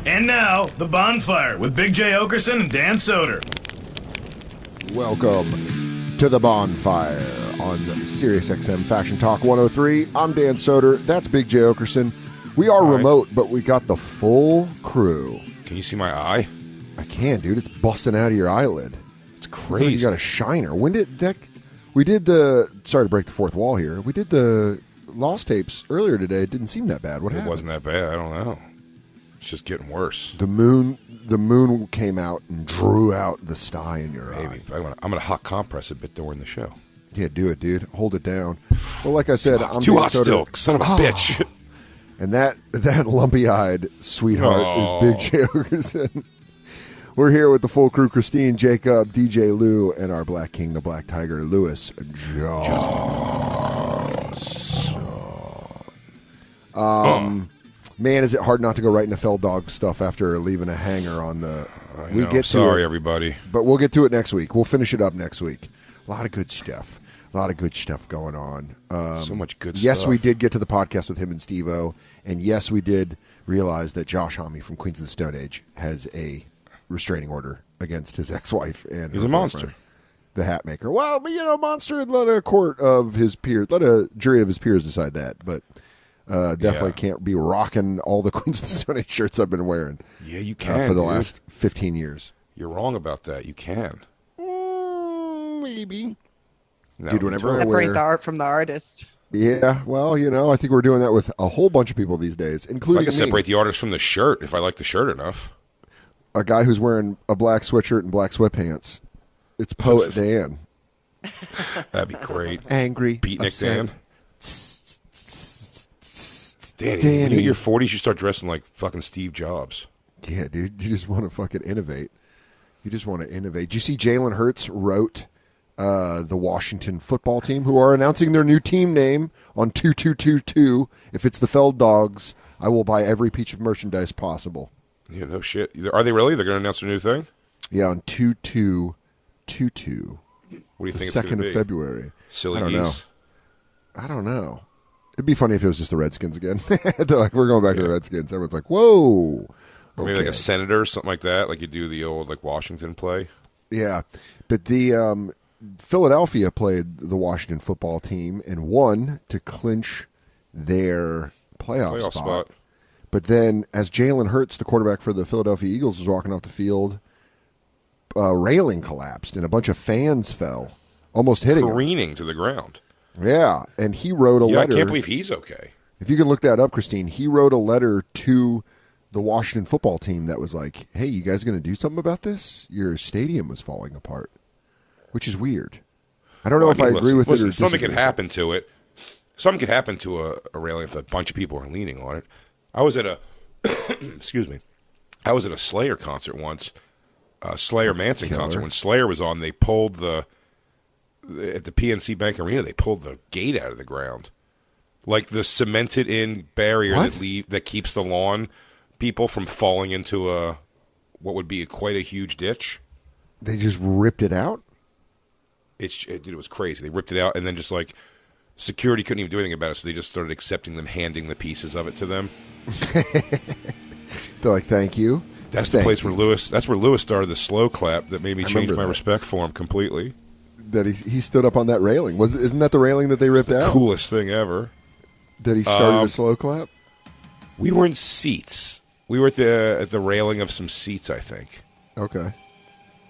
And now, The Bonfire with Big J. Okerson and Dan Soder. Welcome to The Bonfire on Sirius XM Faction Talk 103. I'm Dan Soder. That's Big J. Okerson. We are remote, but we got the full crew. Can you see my eye? I can, dude. It's busting out of your eyelid. It's crazy. You got a shiner. When did that... We did the... Sorry to break the fourth wall here. We did the Lost tapes earlier today. It didn't seem that bad. What happened? It wasn't that bad. I don't know. It's just getting worse. The moon came out and drew out the sty in your eye. I'm gonna hot compress a bit during the show. Yeah, do it, dude. Hold it down. Well, like I said, I'm too hot Soder. still. Son of a bitch. And that lumpy-eyed sweetheart is Big J. Okerson. We're here with the full crew: Christine, Jacob, DJ Lou, and our Black King, the Black Tiger, Lewis Johnson. Man, is it hard not to go right into Fell Dog stuff after leaving a hanger on the... Sorry, everybody. But we'll get to it next week. We'll finish it up next week. A lot of good stuff. Going on. So much good stuff. Yes, we did get to the podcast with him and Steve-O. And yes, we did realize that Josh Homme from Queens of the Stone Age has a restraining order against his ex-wife. And he's a monster. The hat maker. Well, but, monster, let a court of his peers, let a jury of his peers decide that. But... definitely can't be rocking all the Queens of the Stone Age shirts I've been wearing. Yeah, you can, for the last 15 years. You're wrong about that. You can. Maybe. No, Dude, whenever I Separate wear... the art from the artist. Yeah, well, I think we're doing that with a whole bunch of people these days, including I can separate the artist from the shirt if I like the shirt enough. A guy who's wearing a black sweatshirt and black sweatpants. It's Poet Dan. That'd be great. Angry. Beatnik upset. Dan. Danny, Danny. when you hit your 40s, you start dressing like fucking Steve Jobs. Yeah, dude. You just want to fucking innovate. Did you see Jalen Hurts wrote the Washington football team, who are announcing their new team name on 2222. If it's the Feld Dogs, I will buy every piece of merchandise possible. Yeah, no shit. Are they really? They're going to announce a new thing? Yeah, on 2222. What do you think the it's going to be? 2nd of February. Silly I don't geese? I don't know. It'd be funny if it was just the Redskins again. They're like, we're going back to the Redskins. Everyone's like, whoa. Or maybe like a senator or something like that, like you do the old Washington play. Yeah, but the Philadelphia played the Washington football team and won to clinch their playoff spot. But then, as Jalen Hurts, the quarterback for the Philadelphia Eagles, was walking off the field, a railing collapsed and a bunch of fans fell, almost hitting him. Careening to the ground. Yeah, and he wrote a letter. I can't believe he's okay. If you can look that up, Christine, he wrote a letter to the Washington football team that was like, hey, you guys going to do something about this? Your stadium was falling apart, which is weird. I don't know if I agree with it or something disagree. could happen to it. Something could happen to a railing if a bunch of people are leaning on it. I was at a excuse me. I was at a Slayer concert once, Slayer Manson concert. When Slayer was on, they pulled at the PNC Bank Arena, they pulled the gate out of the ground, like the cemented-in barrier that keeps the lawn people from falling into what would be quite a huge ditch. They just ripped it out? It was crazy. They ripped it out, and then just like security couldn't even do anything about it, so they just started accepting them, handing the pieces of it to them. They're like, thank you. That's the place where Lewis started the slow clap that made me change my respect for him completely. That he stood up on that railing. Isn't that the railing that they ripped out? Coolest thing ever. That he started a slow clap? We were in seats. We were at the railing of some seats, I think. Okay.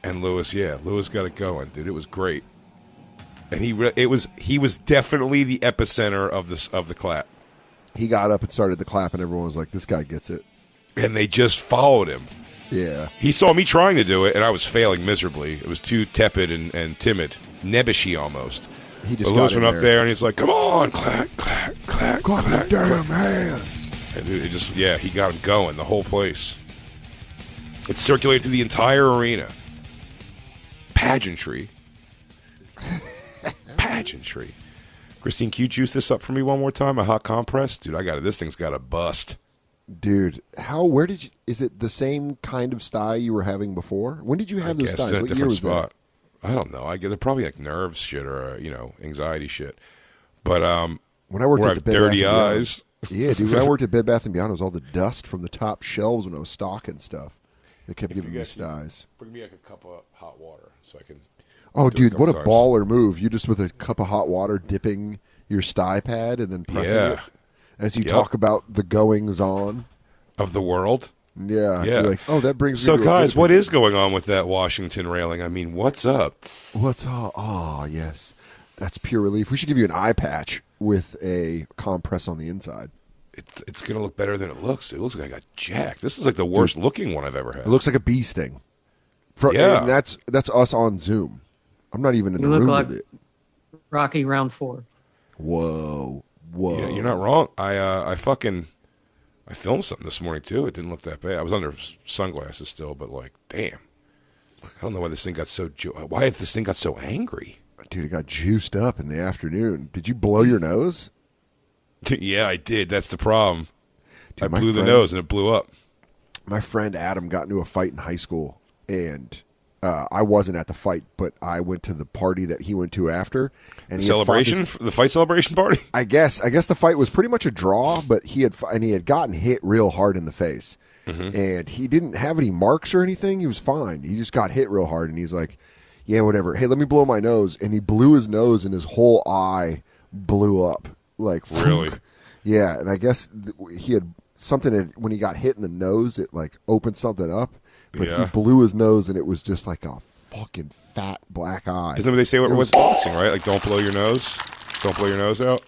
And Lewis got it going, dude. It was great. And he was definitely the epicenter of the clap. He got up and started the clap, and everyone was like, this guy gets it. And they just followed him. Yeah. He saw me trying to do it, and I was failing miserably. It was too tepid and timid. Nebbishy almost. He just Lewis went up there, and he's like, come on, clack, clack, clack, clap clack, your damn clack. hands. And it just, he got him going, the whole place. It circulated through the entire arena. Pageantry. Pageantry. Christine, can you juice this up for me one more time? A hot compress? Dude, I got it. This thing's got a bust. Dude, is it the same kind of sty you were having before? When did you have those styes? What year was that? I don't know. They're probably like nerves shit or, anxiety shit. But, when I worked at the dirty eyes. Yeah, dude. When I worked at Bed Bath & Beyond, it was all the dust from the top shelves when I was stocking stuff. They kept giving me styes. Bring me like a cup of hot water so I can. Oh, dude, what a baller move! You just with a cup of hot water dipping your sty pad and then pressing it as you talk about the goings on of the world. Yeah. You're like, oh, that brings me so, to guys, what is going on with that Washington railing? I mean, what's up? What's up? Oh, yes. That's pure relief. We should give you an eye patch with a compress on the inside. It's going to look better than it looks. It looks like I got jacked. This is like the worst looking one I've ever had. It looks like a bee sting. And that's us on Zoom. I'm not even in the room with it. Rocky round 4. Whoa. Yeah, you're not wrong. I filmed something this morning, too. It didn't look that bad. I was under sunglasses still, but, like, damn. I don't know why this thing got so angry. Dude, it got juiced up in the afternoon. Did you blow your nose? Yeah, I did. That's the problem. Dude, I blew the nose, and it blew up. My friend Adam got into a fight in high school, and I wasn't at the fight, but I went to the party that he went to after. And the fight celebration party? I guess the fight was pretty much a draw, but he had gotten hit real hard in the face. Mm-hmm. And he didn't have any marks or anything. He was fine. He just got hit real hard, and he's like, yeah, whatever. Hey, let me blow my nose. And he blew his nose, and his whole eye blew up. Like, really? Yeah, and I guess he had something when he got hit in the nose, it like opened something up. But he blew his nose, and it was just like a fucking fat black eye. Isn't that what they say with boxing, right? Like, don't blow your nose. Don't blow your nose out.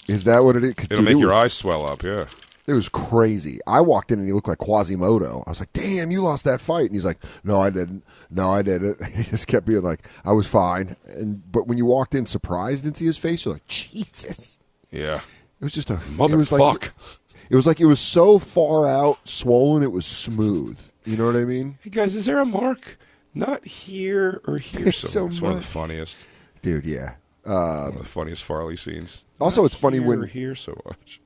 Is that what it is? It'll make your eyes swell up, yeah. It was crazy. I walked in, and he looked like Quasimodo. I was like, damn, you lost that fight. And he's like, no, I didn't. No, I didn't. He just kept being like, I was fine. But when you walked in surprised and see his face, you're like, Jesus. Yeah. It was just a motherfuck. It was like it was so far out, swollen, it was smooth. You know what I mean? Hey, guys, is there a mark? Not here or here. It's one of the funniest. Dude, yeah. One of the funniest Farley scenes. Also, it's funny when... here so much.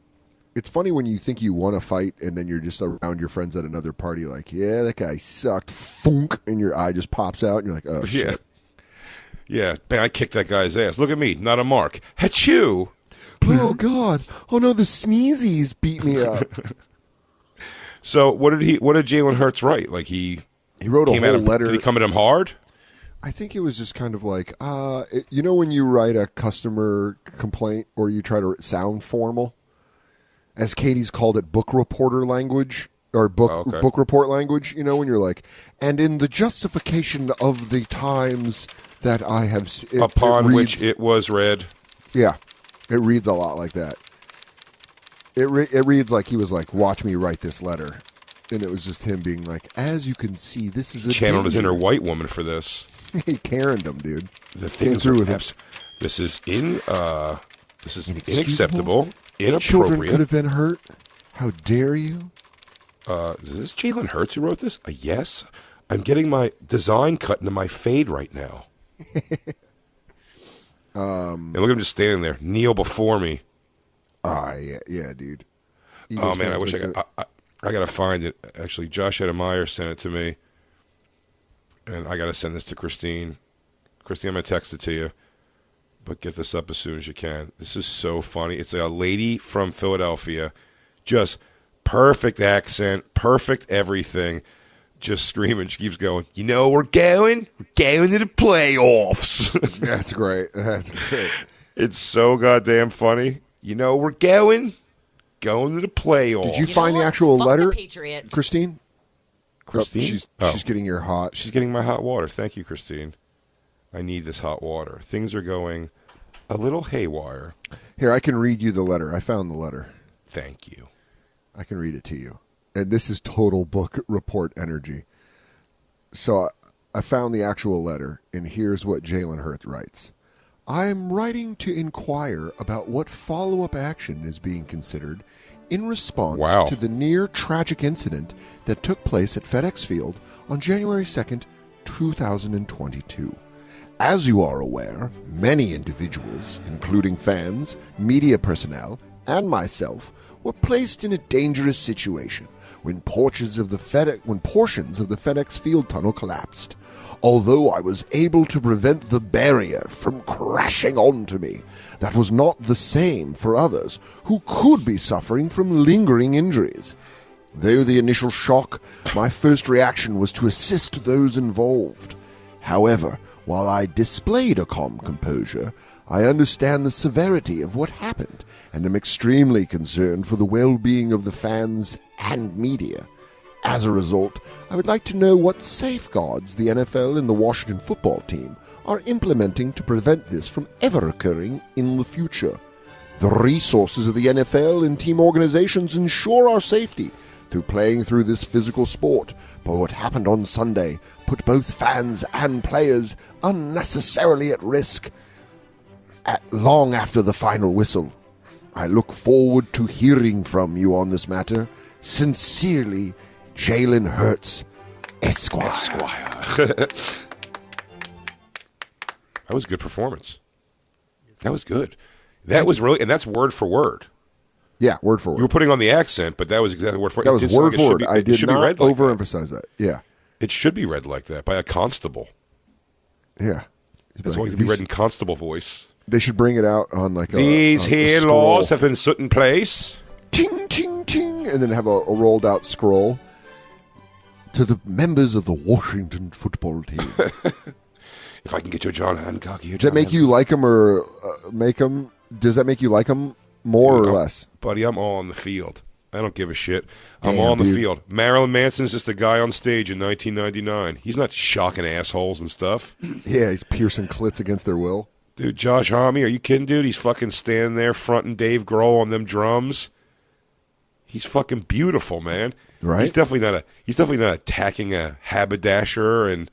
It's funny when you think you won a fight and then you're just around your friends at another party like, yeah, that guy sucked. Funk, and your eye just pops out and you're like, oh, shit. Yeah, man, I kicked that guy's ass. Look at me, not a mark. Achoo! Oh, God. Oh, no, the sneezies beat me up. So what did Jalen Hurts write? Like he wrote a whole letter. Did he come at him hard? I think it was just kind of like, you know when you write a customer complaint or you try to sound formal? As Katie's called it, book reporter language or book report language, you know, when you're like, and in the justification of the times that I have... Upon which it was read. Yeah, it reads a lot like that. It reads like he was like, watch me write this letter. And it was just him being like, as you can see, this is a... Channeled his inner white woman for this. He Karen'd him, dude. The things through with him. This is inacceptable. Inappropriate. Children could have been hurt. How dare you? Is this Jalen Hurts who wrote this? Yes. I'm getting my design cut into my fade right now. And look at him just standing there. Kneel before me. Yeah, dude. Oh, man, I wish I got to find it. Actually, Josh Edemeyer sent it to me. And I got to send this to Christine. Christine, I'm going to text it to you. But get this up as soon as you can. This is so funny. It's a lady from Philadelphia. Just perfect accent, perfect everything. Just screaming. She keeps going, you know, we're going to the playoffs. That's great. That's great. It's so goddamn funny. You know, we're going to the playoffs. Did you find the actual letter, Christine? Christine? She's getting your hot. She's getting my hot water. Thank you, Christine. I need this hot water. Things are going a little haywire. Here, I can read you the letter. I found the letter. Thank you. I can read it to you. And this is total book report energy. So I found the actual letter, and here's what Jalen Hurts writes. I'm writing to inquire about what follow-up action is being considered in response to the near-tragic incident that took place at FedEx Field on January 2nd, 2022. As you are aware, many individuals, including fans, media personnel, and myself, were placed in a dangerous situation when portions of the FedEx Field tunnel collapsed. Although I was able to prevent the barrier from crashing onto me, that was not the same for others who could be suffering from lingering injuries. Though the initial shock, my first reaction was to assist those involved. However, while I displayed a calm composure, I understand the severity of what happened and am extremely concerned for the well-being of the fans and media. As a result, I would like to know what safeguards the NFL and the Washington football team are implementing to prevent this from ever occurring in the future. The resources of the NFL and team organizations ensure our safety through playing through this physical sport, but what happened on Sunday put both fans and players unnecessarily at risk long after the final whistle. I look forward to hearing from you on this matter. Sincerely, Jalen Hurts, Esquire. That was a good performance. That was good. That was really, and that's word for word. Yeah, word for word. You were putting on the accent, but that was exactly word for word. That was word for word. I did not overemphasize that. Yeah. It should be read like that by a constable. Yeah. That's why it could be read in constable voice. They should bring it out on like These here laws have been set in place. Ting, ting, ting. And then have a rolled out scroll. To the members of the Washington football team. If I can get you a John Hancock here. Does that make you like him or make him? Does that make you like him more or less? Buddy, I'm all on the field. I don't give a shit. I'm all on the field. Marilyn Manson's just a guy on stage in 1999. He's not shocking assholes and stuff. Yeah, he's piercing clits against their will. Dude, Josh Homme, are you kidding, dude? He's fucking standing there fronting Dave Grohl on them drums. He's fucking beautiful, man. Right? He's definitely not attacking a haberdasher in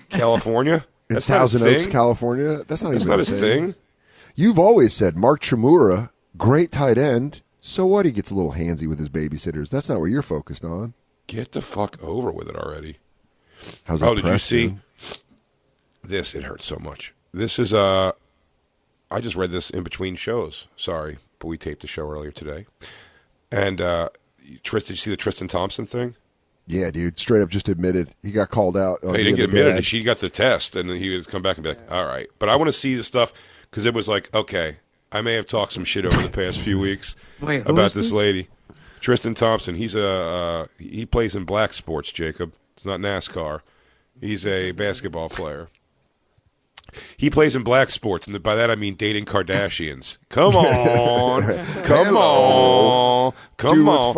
California. In Thousand Oaks, California. That's not his thing. You've always said Mark Chmura, great tight end. So what? He gets a little handsy with his babysitters. That's not what you're focused on. Get the fuck over with it already. How's that? Did you see this? It hurts so much. This is I just read this in between shows. Sorry, but we taped the show earlier today. And Tristan, did you see the Tristan Thompson thing? Yeah, dude. Straight up just admitted. He got called out. He didn't get admitted. She got the test, and then he would come back and be like, all right. But I want to see the stuff, because it was like, okay, I may have talked some shit over the past few weeks about this lady. Tristan Thompson, he plays in black sports, Jacob. It's not NASCAR. He's a basketball player. He plays in black sports, and by that I mean dating Kardashians. Come on. Come on.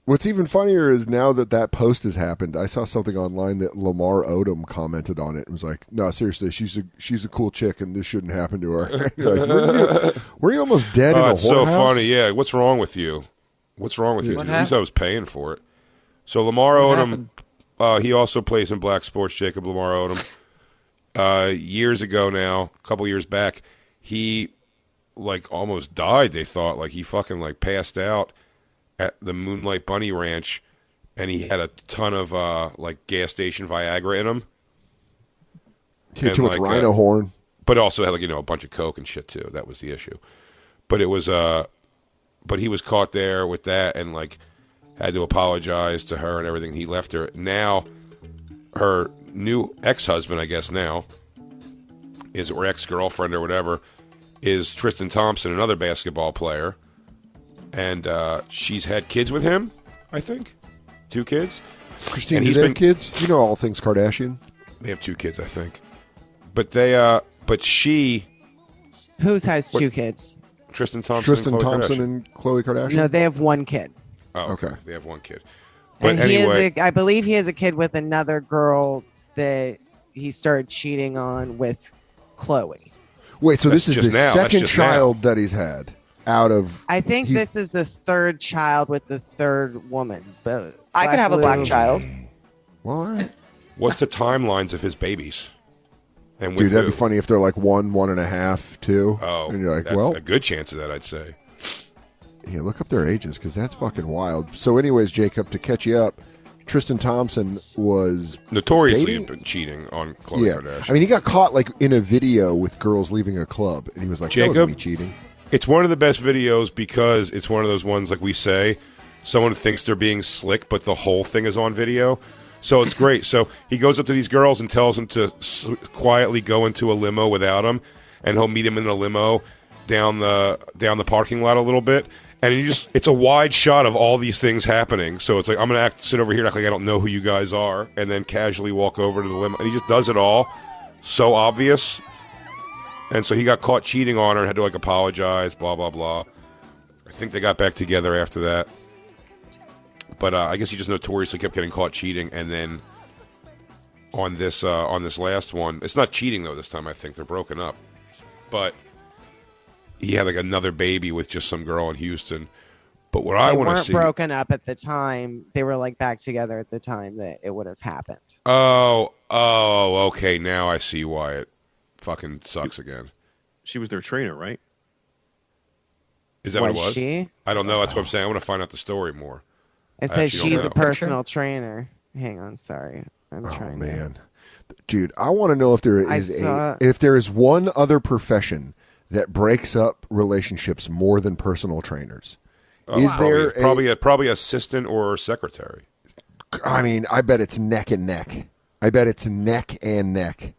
What's even funnier is now that post has happened, I saw something online that Lamar Odom commented on it and was like, no, seriously, she's a cool chick, and this shouldn't happen to her. Like, were you almost dead in a whorehouse? It's so funny. Yeah, what's wrong with you? What's wrong with you? At least I was paying for it. So Lamar Odom, he also plays in black sports, Jacob Lamar Odom. Years ago now, a couple years back, he like almost died. They thought like he fucking like passed out at the Moonlight Bunny Ranch, and he had a ton of like gas station Viagra in him. He had too much rhino horn, but also had like a bunch of coke and shit too. That was the issue. But it was but he was caught there with that and like had to apologize to her and everything. He left her. Now her new ex-husband, I guess now, is or ex-girlfriend or whatever, is Tristan Thompson, another basketball player. And she's had kids with him, I think. 2 kids. Christine, do they have kids? You know all things Kardashian. They have 2 kids, I think. But they, but she... Who has 2 kids? Tristan Thompson and Khloe Kardashian? No, they have 1 kid. Oh, okay. They have 1 kid. But and anyway... I believe he has a kid with another girl that he started cheating on with Khloe. Wait, so this is the second child that he's had? I think this is the 3rd child with the 3rd woman. But I could have a black child. Well, all right. What's the timelines of his babies? And dude, that'd be funny if they're like 1, 1.5, 2. Oh, and you're like, that's well, a good chance of that, I'd say. Yeah, look up their ages because that's fucking wild. So, anyways, Jacob, to catch you up, Tristan Thompson was notoriously cheating on Khloe Kardashian. I mean, he got caught like in a video with girls leaving a club, and he was like, Jacob, that wasn't me cheating. It's one of the best videos because it's one of those ones, like we say, someone thinks they're being slick, but the whole thing is on video. So it's great. So he goes up to these girls and tells them to quietly go into a limo without him, and he'll meet him in a limo down the parking lot a little bit. And it's a wide shot of all these things happening. So it's like, I'm going to sit over here and act like I don't know who you guys are, and then casually walk over to the limo. And he just does it all. So obvious. And so he got caught cheating on her and had to, like, apologize, blah, blah, blah. I think they got back together after that. But I guess he just notoriously kept getting caught cheating. And then on this last one, it's not cheating, though, this time, I think. They're broken up. But he had like another baby with just some girl in Houston. But what I want to see, they weren't broken up at the time. They were like back together at the time that it would have happened. Oh, okay. Now I see why it fucking sucks again. She was their trainer, right? Is that what it was? She? I don't know. That's what I'm saying. I want to find out the story more. It says she's a personal trainer. Hang on, sorry. I'm trying. Oh man, dude, I want to know if there is if there is one other profession that breaks up relationships more than personal trainers. Is there probably assistant or secretary? I mean, I bet it's neck and neck. I bet it's neck and neck.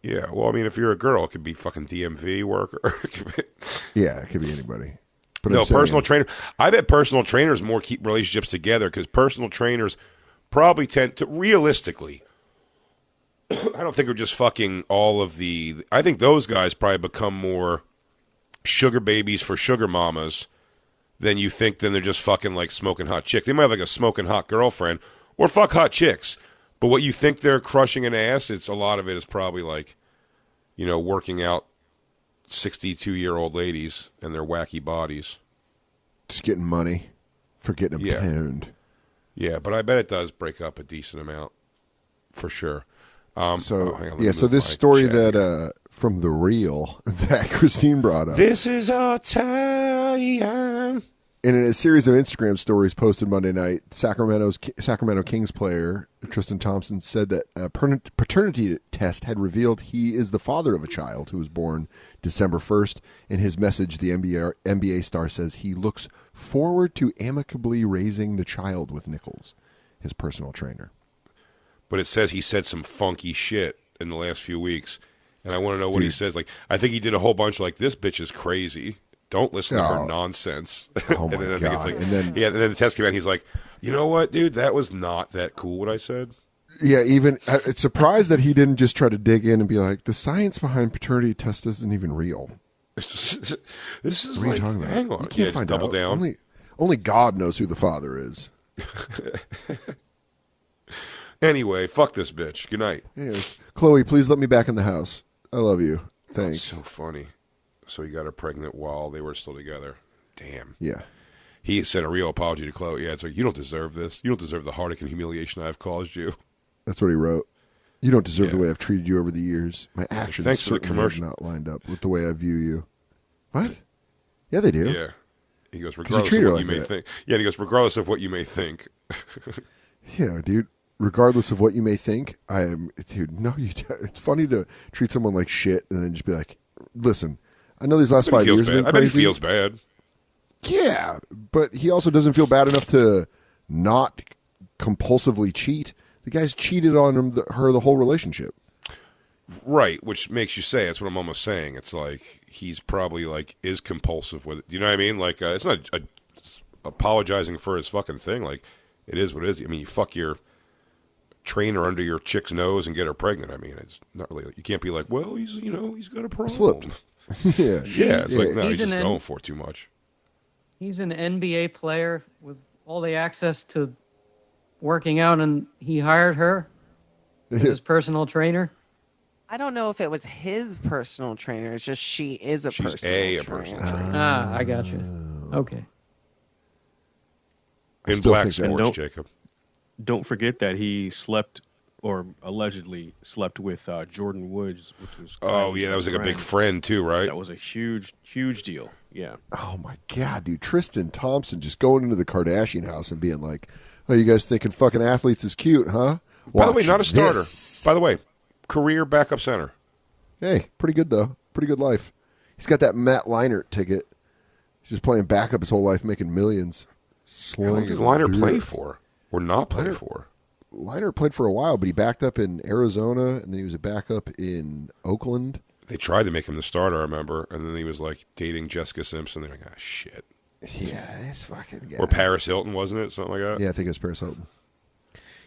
Yeah, well, I mean, if you're a girl, it could be fucking DMV worker. Yeah, it could be anybody. But no, personal trainer. I bet personal trainers more keep relationships together because personal trainers probably tend to, realistically, I don't think we're just fucking all of the. I think those guys probably become more sugar babies for sugar mamas than you think. Then they're just fucking like smoking hot chicks. They might have like a smoking hot girlfriend or fuck hot chicks. But what you think they're crushing an ass, it's a lot of it is probably like, working out 62-year-old ladies and their wacky bodies. Just getting money for getting them pwned. Yeah, but I bet it does break up a decent amount for sure. So this story that from The Real that Christine brought up. This is our time. In a series of Instagram stories posted Monday night, Sacramento Kings player Tristan Thompson said that a paternity test had revealed he is the father of a child who was born December 1st. In his message, the NBA star says he looks forward to amicably raising the child with Nichols, his personal trainer. But it says he said some funky shit in the last few weeks, and I want to know what he says. Like, I think he did a whole bunch like, this bitch is crazy. Don't listen to her nonsense. Oh, my and God. And then the test came out, and he's like, you know what, dude? That was not that cool, what I said. Yeah, even it's surprised that he didn't just try to dig in and be like, the science behind paternity test isn't even real. This is what like, are you talking about? hang on. You can't find double out. Down. Only God knows who the father is. Anyway, fuck this bitch. Good night. Yeah. Chloe, please let me back in the house. I love you. Thanks. So funny. So he got her pregnant while they were still together. Damn. Yeah. He sent a real apology to Chloe. Yeah, it's like, you don't deserve this. You don't deserve the heartache and humiliation I've caused you. That's what he wrote. You don't deserve the way I've treated you over the years. My actions thanks for the certainly commercial. have not lined up with the way I view you. What? Yeah, they do. Yeah. He goes, regardless treat of her what like you may that. think. Yeah, and he goes, regardless of what you may think. Yeah, dude. Regardless of what you may think, I am. Dude, no, you. It's funny to treat someone like shit and then just be like, listen, I know these last 5 years have been I bet he crazy. feels bad. Yeah, but he also doesn't feel bad enough to not compulsively cheat. The guy's cheated on her the whole relationship. Right, which makes you say, that's what I'm almost saying. It's like, he's probably like, is compulsive with it. Do you know what I mean? Like, it's not apologizing for his fucking thing. Like, it is what it is. I mean, you fuck your trainer under your chick's nose and get her pregnant. I mean, it's not really, you can't be like, well, he's got a problem. Slipped. Yeah. Yeah, it's like, no, He's he's just an going for too much. He's an NBA player with all the access to working out, and he hired her as his personal trainer. I don't know if it was his personal trainer. It's just she is a She's personal a trainer. personal trainer. I got you. Okay. I In still black think that- sports, Jacob. Don't forget that he slept, or allegedly slept with Jordan Woods, which was Oh, yeah, that was like a big friend, too, right? That was a huge, huge deal. Yeah. Oh my God, dude! Tristan Thompson just going into the Kardashian house and being like, "Oh, you guys thinking fucking athletes is cute, huh?" By the way, Watch not a starter. this. By the way, career backup center. Hey, pretty good though. Pretty good life. He's got that Matt Leinart ticket. He's just playing backup his whole life, making millions. How long did Leinart play for? Or not play for? Leinart played for a while, but he backed up in Arizona, and then he was a backup in Oakland. They tried to make him the starter, I remember, and then he was like dating Jessica Simpson. They're like, ah, shit. Yeah, this fucking guy. Or Paris Hilton, wasn't it? Something like that? Yeah, I think it was Paris Hilton.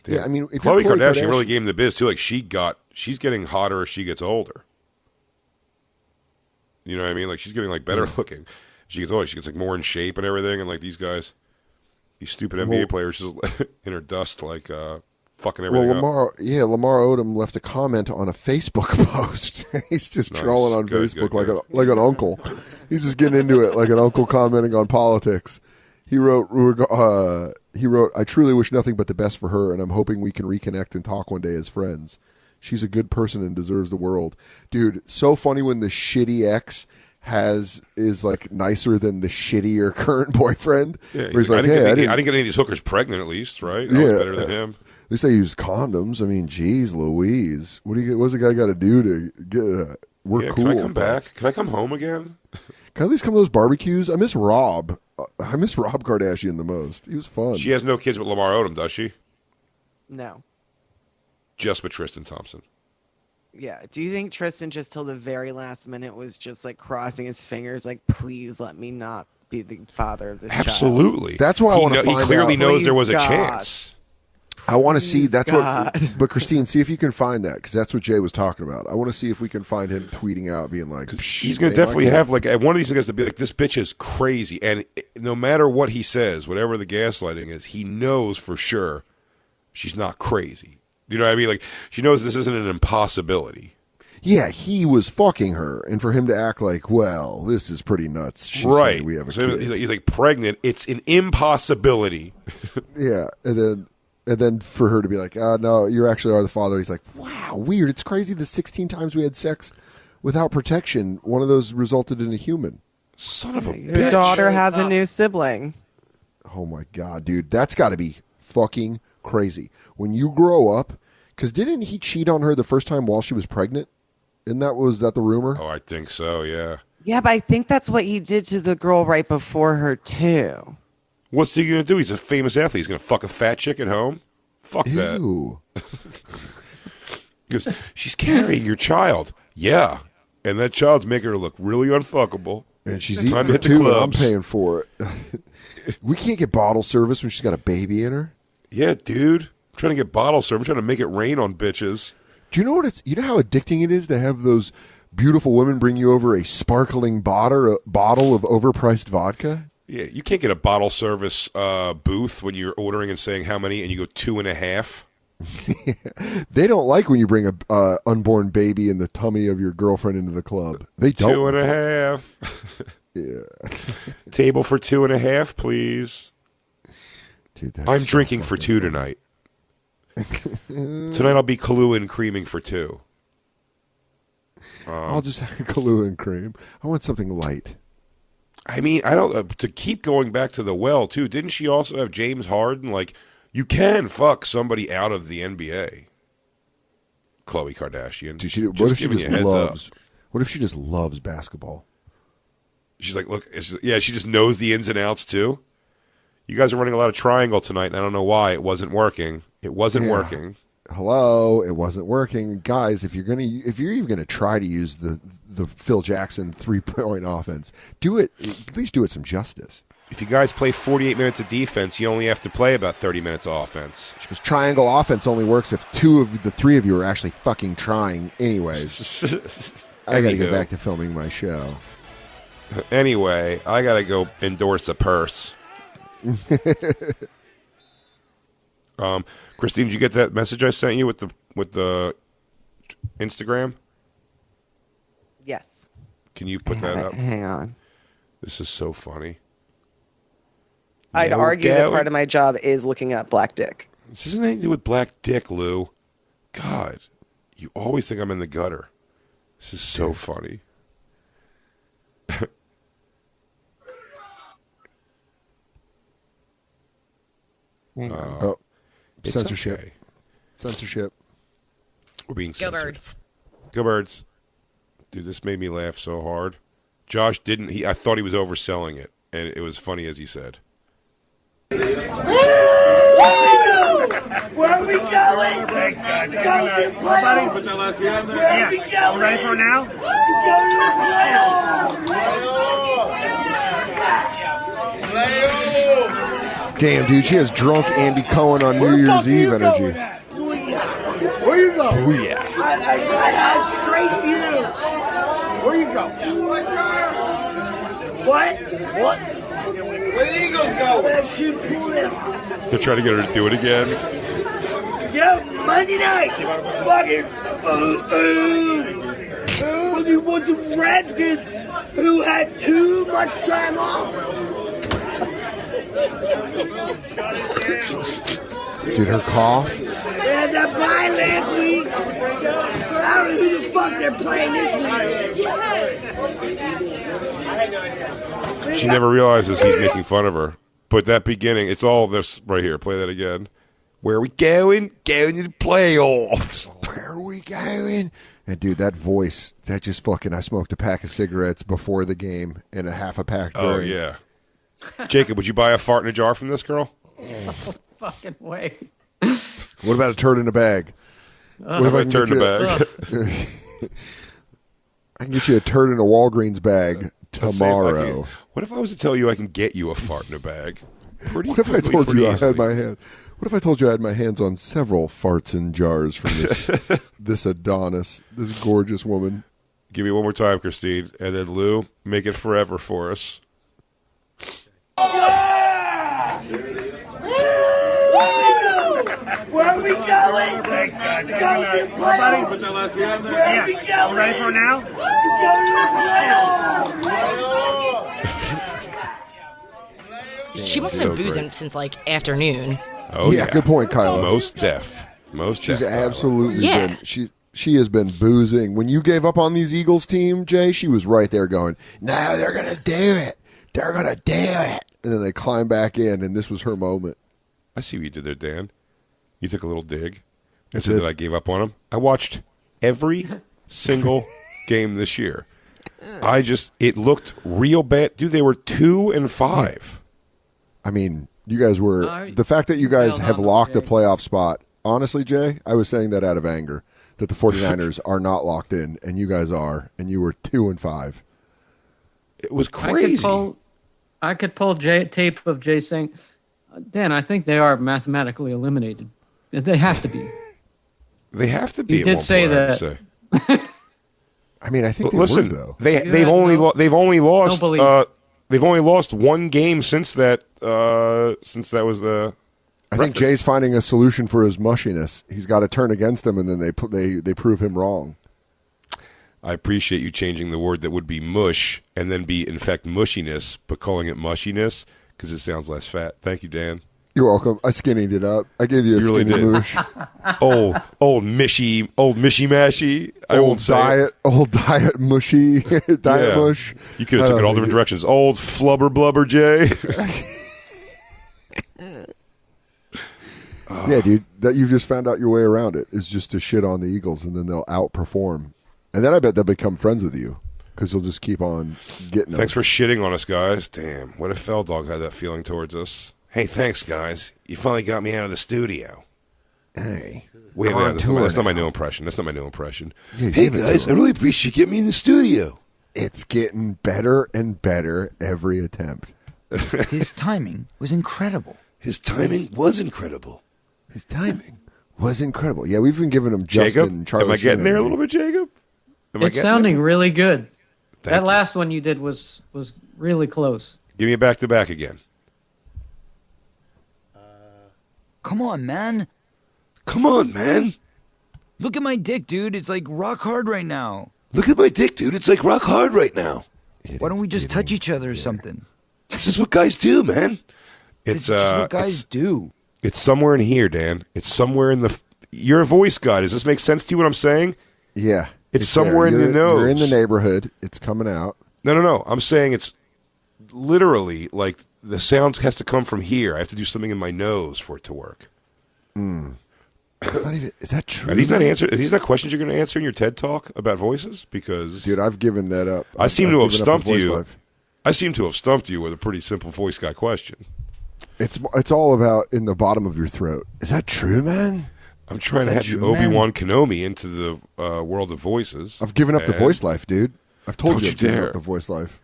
Damn. Yeah, I mean, if Khloe you're Kardashian really gave him the biz, too. Like, she's getting hotter as she gets older. You know what I mean? Like, she's getting, like, better looking. She gets older. She gets, like, more in shape and everything, and, like, these guys, these stupid NBA players just in her dust, like, fucking everything Lamar Odom left a comment on a Facebook post. He's just trolling on Facebook like an uncle. He's just getting into it like an uncle commenting on politics. He wrote, I truly wish nothing but the best for her, and I'm hoping we can reconnect and talk one day as friends. She's a good person and deserves the world. Dude, so funny when the shitty ex is like nicer than the shittier current boyfriend. Yeah, he's like, I didn't get any of these hookers pregnant, at least, right? I was better than him. At least they use condoms. I mean, geez, Louise. What's the guy got to do to get we're cool? Can I come back? Can I come home again? Can I at least come to those barbecues? I miss Rob. I miss Rob Kardashian the most. He was fun. She has no kids with Lamar Odom, does she? No. Just with Tristan Thompson. Yeah. Do you think Tristan just till the very last minute was just like crossing his fingers, like, please let me not be the father of this child? Absolutely. That's why I want to find out. He clearly knows there was a Please, chance. I want to see. That's God. what. But Christine, see if you can find that, because that's what Jay was talking about. I want to see if we can find him tweeting out, being like, he's going to definitely have like one of these things to be like, this bitch is crazy, and no matter what he says, whatever the gaslighting is, he knows for sure she's not crazy. You know what I mean? Like, she knows this isn't an impossibility. Yeah, he was fucking her, and for him to act like, well, this is pretty nuts. She's right? saying we have a so kid. he's like pregnant. It's an impossibility. Yeah, and then for her to be like, no, you actually are the father. He's like, wow, weird. It's crazy. The 16 times we had sex without protection, one of those resulted in a human. Son of a Your bitch. daughter has a new sibling. Oh my God, dude. That's got to be fucking crazy. When you grow up, because didn't he cheat on her the first time while she was pregnant? Was that the rumor? Oh, I think so, yeah. Yeah, but I think that's what he did to the girl right before her, too. What's he going to do? He's a famous athlete. He's going to fuck a fat chick at home? Fuck that. Ew. He goes, she's carrying your child. Yeah. And that child's making her look really unfuckable. And she's Time eating to for hit the two, and I'm clubs. paying for it. We can't get bottle service when she's got a baby in her. Yeah, dude. I'm trying to get bottle service. I'm trying to make it rain on bitches. Do you know what you know how addicting it is to have those beautiful women bring you over a sparkling bottle of overpriced vodka? Yeah, you can't get a bottle service booth when you're ordering and saying how many, and you go 2.5. They don't like when you bring a unborn baby in the tummy of your girlfriend into the club. They don't. 2.5. Yeah. Table for 2.5, please. Dude, that's I'm so drinking for fucking 2 funny. tonight. Tonight I'll be Kahlua and creaming for 2. I'll just have Kahlua and cream. I want something light. I mean, I don't to keep going back to the well too. Didn't she also have James Harden? Like, you can fuck somebody out of the NBA. Khloe Kardashian. Dude, what if she giving just you a heads loves? up. What if she just loves basketball? She's like, look, she just knows the ins and outs too. You guys are running a lot of triangle tonight, and I don't know why it wasn't working. It wasn't working. Hello, it wasn't working, guys. If you're even gonna try to use the Phil Jackson 3-point offense, do it. At least do it some justice. If you guys play 48 minutes of defense, you only have to play about 30 minutes of offense. Because triangle offense only works if 2 of the 3 of you are actually fucking trying. Anyways, I gotta get back to filming my show. Anyway, I gotta go endorse a purse. Christine, did you get that message I sent you with the Instagram? Yes. Can you put that up? Hang on. This is so funny. I'd argue that part of my job is looking at black dick. This has nothing to do with black dick, Lou. God, you always think I'm in the gutter. This is so funny. It's Censorship. okay. Censorship. We're being Go censored. Birds. Go Birds. Dude, this made me laugh so hard. Josh didn't. I thought he was overselling it, and it was funny as he said. Where are we going? Thanks, guys. Going to the playoffs. Where are we going? Ready for now? We're going to the playoffs. Damn, dude, she has drunk Andy Cohen on New Year's Eve energy. Where you go? Booyah. I have straight view. Where you go? What? Where the Eagles go? That should pull it. They're trying to get her to do it again. Yeah, Monday night. Fucking. You want some Redskins who had too much time off. Dude, her cough. They had that bye last week. I don't know who the fuck they're playing this week. She never realizes he's making fun of her. But that beginning, it's all this right here. Play that again. Where are we going? Going to the playoffs. Where are we going? And dude, that voice, that just fucking, I smoked a pack of cigarettes before the game and a half a pack during. Oh, yeah. Jacob, would you buy a fart in a jar from this girl? No fucking way. What about a turd in a bag? What if I turn the bag? I can get you a turd in a Walgreens bag tomorrow. What if I was to tell you I can get you a fart in a bag? What if I told you I had my hand? What if I told you I had my hands on several farts in jars from this this Adonis, this gorgeous woman? Give me one more time, Christine, and then Lou, make it forever for us. Where are we going? Thanks, guys. Going to the playoffs. Where are we going? Ready for now? We're going to the playoffs. She must have been boozing since like afternoon. Oh yeah, good point, Kyla. Most deaf. She's deaf, absolutely Yeah. been she has been boozing. When you gave up on these Eagles team, Jay, she was right there going, "No, they're gonna do it. They're gonna do it." And then they climb back in, and this was her moment. I see what you did there, Dan. You took a little dig and That's said it. that I gave up on him. I watched every single game this year. It looked real bad. Dude, they were 2-5. I mean, you guys were the fact that you guys have locked a playoff spot. Honestly, Jay, I was saying that out of anger that the 49ers are not locked in, and you guys are, and you were 2-5. It was crazy. I could pull tape of Jay saying, Dan, I think they are mathematically eliminated. They have to be. They have to be. He at did one say point, I have that. to say. I mean, I think But they listen, were though. they've only lost belief. they've only lost one game since that was the. I think Jay's finding a solution for his mushiness. He's got to turn against him, and then they prove him wrong. I appreciate you changing the word that would be mush and then be in fact mushiness, but calling it mushiness because it sounds less fat. Thank you, Dan. You're welcome. I skinnied it up. I gave you a really skinny did. moosh. old mishy mashy. I won't say it. Old diet mushy, diet Yeah. mush. You could have took it all different directions. Old flubber blubber Jay. Yeah, dude, that you've just found out your way around it is just to shit on the Eagles, and then they'll outperform, and then I bet they'll become friends with you because they'll just keep on getting them. Thanks for shitting on us, guys. Damn, what if Fell Dog had that feeling towards us? Hey, thanks, guys. You finally got me out of the studio. Hey, Wait, I'm on tour that's not my now. new impression. That's not my new impression. Yeah, Hey, give it to guys, I him. really appreciate you getting me in the studio. It's getting better and better every attempt. His timing was incredible. His timing was incredible. His timing was incredible. Yeah, we've been giving him Justin Jacob, and Charlie. am I getting Sheen there a energy. little bit, Jacob? Am I It's getting sounding there? really good. Thank That you. last one you did was really close. Give me a back-to-back again. Come on, man. Come on, man. Look at my dick, dude. It's like rock hard right now. Look at my dick, dude. It's like rock hard right now. Why don't we just touch each other or something? This is what guys do, man. It's just what guys do. It's somewhere in here, Dan. It's somewhere in the. You're a voice guy. Does this make sense to you? What I'm saying? Yeah, It's somewhere in there. the nose. You're in the neighborhood. It's coming out. No. I'm saying it's literally like the sound has to come from here. I have to do something in my nose for it to work. It's not even. Is that true? Are these not questions you're going to answer in your TED talk about voices? Because Dude, I've given that up. I seem to have given up on stumped voice you. life. I seem to have stumped you with a pretty simple voice guy question. It's all about in the bottom of your throat. Is that true, man? I'm trying to have you Obi-Wan Kenobi into the world of voices. I've given up the voice life, dude. I've told Don't you you I've given dare. up the voice life.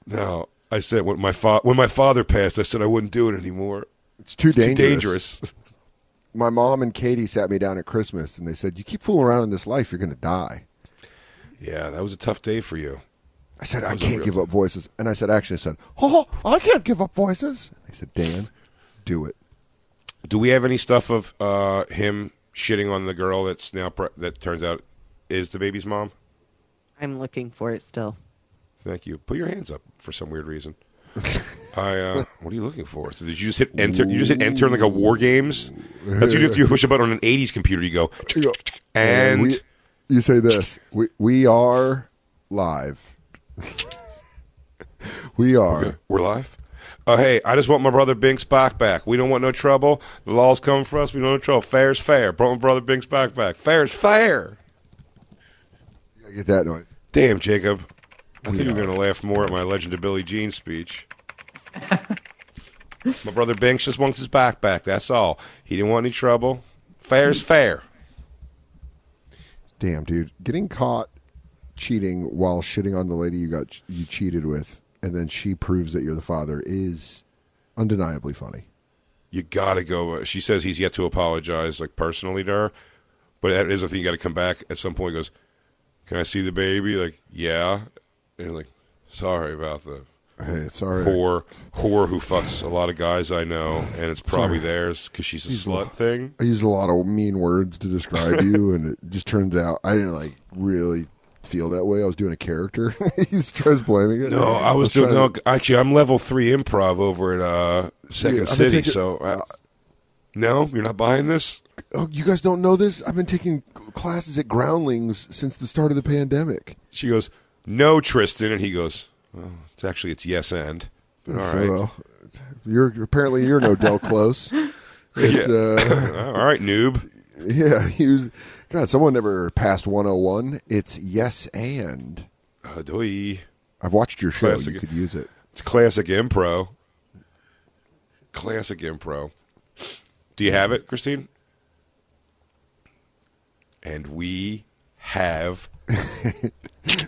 No, I said when my father passed, I said I wouldn't do it anymore. It's too Too dangerous. dangerous. My mom and Katie sat me down at Christmas, and they said, "You keep fooling around in this life, you're going to die." Yeah, that was a tough day for you. I said, "I was a can't real give up voices," and I said, "Oh, I can't give up voices." They said, "Dan, do it." Do we have any stuff of him shitting on the girl that's now that turns out is the baby's mom? I'm looking for it still. Thank you. Put your hands up for some weird reason. What are you looking for? So did you just hit enter? You just hit enter in like a War Games? That's what you do if you push a button on an 80s computer. You go, and you say this. We are live. We are. Okay, we're live. Hey, I just want my brother Bink's back. We don't want no trouble. The law's coming for us. We don't want no trouble. Fair's fair. Brought my brother Bink's back. Fair's fair. You gotta get that noise. Damn, Jacob. I think you're going to laugh more at my Legend of Billie Jean speech. My brother Binks just wants his back. That's all. He didn't want any trouble. Fair's fair. Damn, dude. Getting caught cheating while shitting on the lady you cheated with, and then she proves that you're the father is undeniably funny. You got to go. She says he's yet to apologize, like, personally to her. But that is a thing. You got to come back at some point. He goes, "Can I see the baby?" Like, yeah. And you're like, "Sorry about the whore who fucks a lot of guys I know, and it's probably theirs because she's a slut thing." I used a lot of mean words to describe you, and it just turned out I didn't really feel that way. I was doing a character. He tries blaming it. No, I was doing. No, actually, I'm level 3 improv over at Second City. No, you're not buying this. Oh, you guys don't know this? I've been taking classes at Groundlings since the start of the pandemic. She goes, "No, Tristan," and he goes, "Well, it's yes and." But all right. Well, you're no Del Close. It's, all right, noob. Yeah, God, someone never passed 101. It's yes and. I've watched your show. You could use it. It's classic impro. Classic impro. Do you have it, Christine? And we have.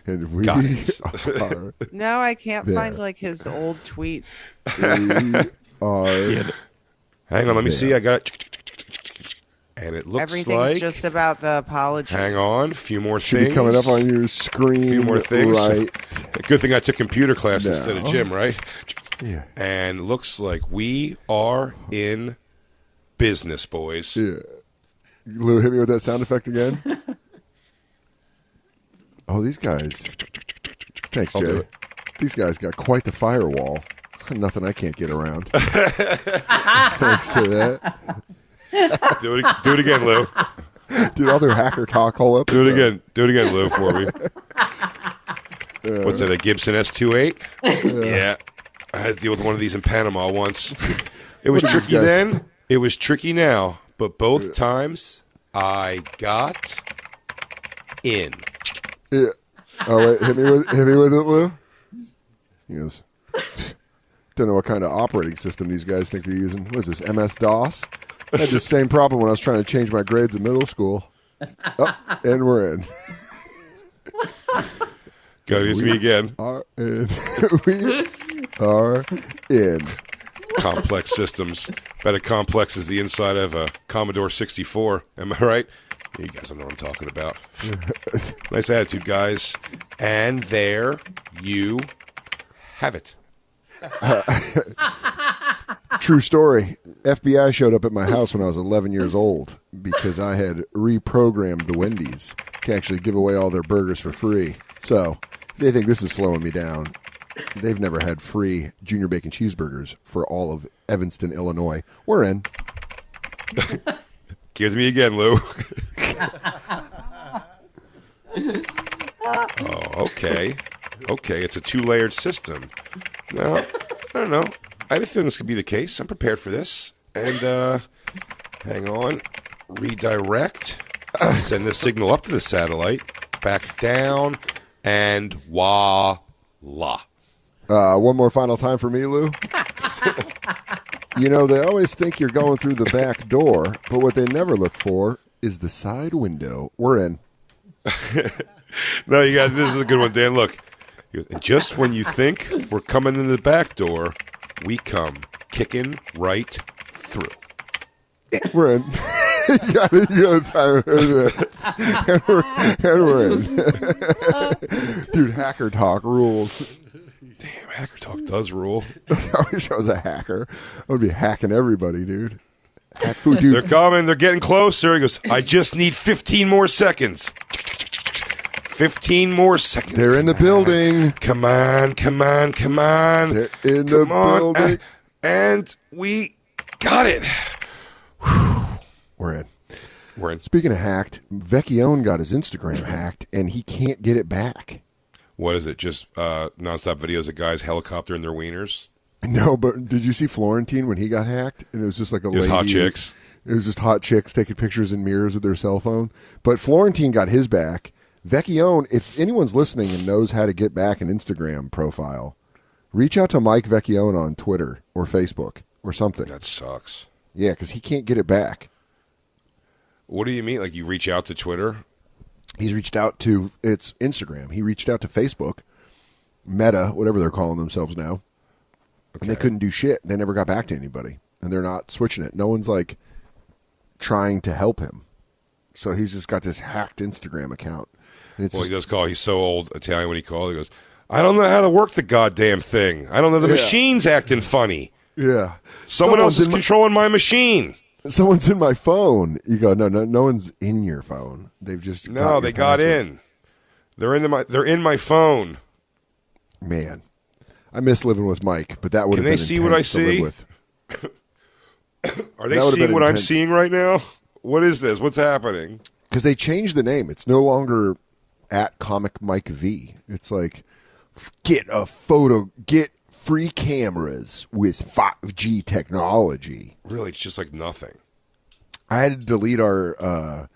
And we are. No, I can't there. find his old tweets. We are. Hang on, let me see. I got it. And it looks everything's just about the apology. Hang on, a few more Should things. be coming up on your screen. A few more things. Right. Good thing I took computer class instead of gym, right? Yeah. And looks like we are in business, boys. Yeah. Lou, hit me with that sound effect again. Oh, these guys. Thanks, Jay. These guys got quite the firewall. Nothing I can't get around. Thanks to that. Do it again, Lou. Dude, all their hacker talk whole episode. Do it again, Lou, for me. What's that, a Gibson S28? Yeah. I had to deal with one of these in Panama once. It was tricky then. It was tricky now. But both times, I got in. Yeah. Oh, wait. Hit me with it, Lou. He goes, don't know what kind of operating system these guys think they're using. What is this, MS-DOS? I had the same problem when I was trying to change my grades in middle school. Oh, and we're in. Go, it's me again. We are in. Complex systems. Better complex is the inside of a Commodore 64. Am I right? You guys don't know what I'm talking about. Nice attitude, guys. And there you have it. True story. FBI showed up at my house when I was 11 years old because I had reprogrammed the Wendy's to actually give away all their burgers for free. So they think this is slowing me down. They've never had free junior bacon cheeseburgers for all of Evanston, Illinois. We're in. Give it to me again, Lou. Oh, okay. Okay, it's a 2-layered system. No, I don't know. I didn't think this could be the case. I'm prepared for this. And, hang on. Redirect. Send the signal up to the satellite. Back down. And voila. One more final time for me, Lou. You know, they always think you're going through the back door, but what they never look for is the side window. We're in. No, you got this is a good one, Dan. Look, just when you think we're coming in the back door, we come kicking right through. We're in. You gotta time it. And we're in. Dude, hacker talk rules. Damn, hacker talk does rule. I wish I was a hacker. I would be hacking everybody, dude. Hack food, dude. They're coming. They're getting closer. He goes, I just need 15 more seconds. 15 more seconds. They're in the building. Come on. They're in the building. And we got it. We're in. We're in. Speaking of hacked, Vecchione got his Instagram hacked, and he can't get it back. What is it? Just nonstop videos of guys helicoptering their wieners? No, but did you see Florentine when he got hacked? And it was just like a lady. Hot chicks. It was just hot chicks taking pictures in mirrors with their cell phone. But Florentine got his back. Vecchione, if anyone's listening and knows how to get back an Instagram profile, reach out to Mike Vecchione on Twitter or Facebook or something. That sucks. Yeah, because he can't get it back. What do you mean? Like you reach out to Twitter? He's reached out to, it's Instagram. He reached out to Facebook, Meta, whatever they're calling themselves now. Okay. And they couldn't do shit. They never got back to anybody. And they're not switching it. No one's like trying to help him. So he's just got this hacked Instagram account. And it's he does call. He's so old Italian when he called. He goes, I don't know how to work the goddamn thing. I don't know. The machine's acting funny. Yeah. Someone else is controlling my machine. Someone's in my phone. You go, no one's in your phone. They've just they got in. They're in my phone. Man, I miss living with Mike, but that would have been intense. Can they see what I see? Are they seeing what I'm seeing right now? What is this? What's happening? Because they changed the name. It's no longer at Comic Mike V. It's like get free cameras with 5G technology. Really, it's just like nothing. I had to delete our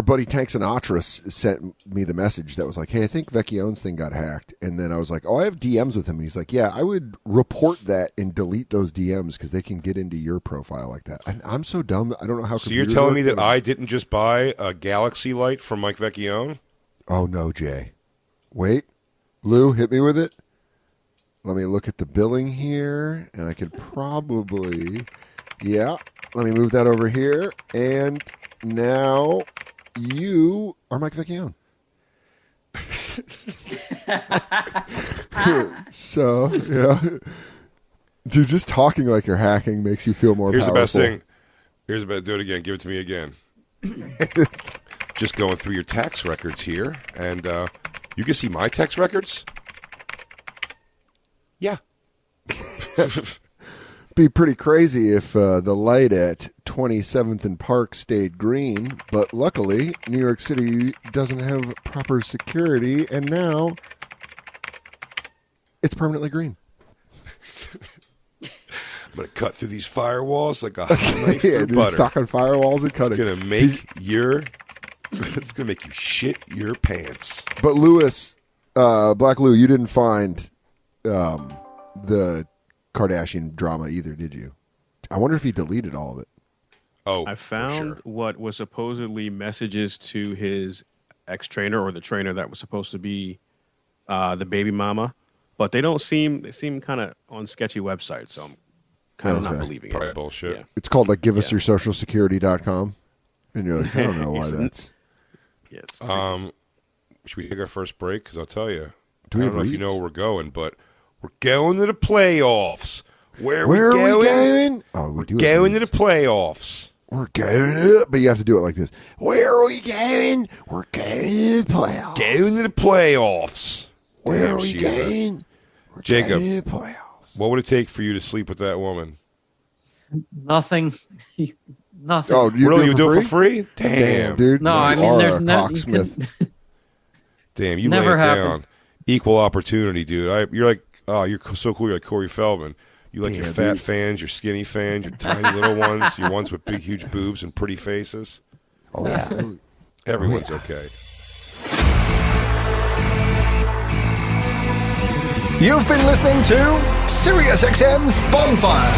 buddy Tank Sinatra sent me the message that was like, hey, I think Vecchione's thing got hacked. And then I was like, I have DMs with him. And he's like, yeah, I would report that and delete those DMs because they can get into your profile like that. And I'm so dumb. I don't know how. So you're telling me that I didn't just buy a Galaxy light from Mike Vecchione? Oh, no, Jay. Wait. Lou, hit me with it. Let me look at the billing here. And I could probably... Yeah. Let me move that over here. And now... You are Mike Vecchione. So, yeah. Dude, just talking like you're hacking makes you feel more powerful. The best thing. Here's the best. Do it again. Give it to me again. Just going through your tax records here. And you can see my tax records? Yeah. Be pretty crazy if the light at 27th and Park stayed green, but luckily New York City doesn't have proper security, and now it's permanently green. I'm gonna cut through these firewalls like a hot knife through butter. Stock on firewalls and cutting. It's gonna make it's gonna make you shit your pants. But Lewis, Black Lou, you didn't find the Kardashian drama either, did you? I wonder if he deleted all of it. Oh, I found what was supposedly messages to his ex-trainer or the trainer that was supposed to be the baby mama, but they seem kind of on sketchy websites, so I'm kind of not believing Probably it. bullshit. Yeah. It's called like giveusyoursocialsecurity.com, and you're like, I don't know why that's. Yes. Should we take our first break? Because I'll tell you, I don't know if you know where we're going, but we're going to the playoffs. Where are we going? Oh, we're going to the playoffs. We're going up, but you have to do it like this. Where are we going? We're going to the playoffs. Going to the playoffs. Where are we going? We're Jacob, going to the playoffs. What would it take for you to sleep with that woman? Nothing. Nothing. Oh, you do it for free? Damn, dude. No, I mean, there's no. Damn, you never lay it happened. down. Equal opportunity, dude. You're like, you're so cool. You're like Corey Feldman. You like your fat fans, your skinny fans, your tiny little ones, your ones with big, huge boobs and pretty faces. Oh, absolutely. Everyone's okay. You've been listening to SiriusXM's Bonfire.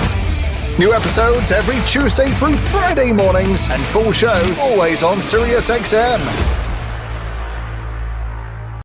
New episodes every Tuesday through Friday mornings, and full shows always on SiriusXM.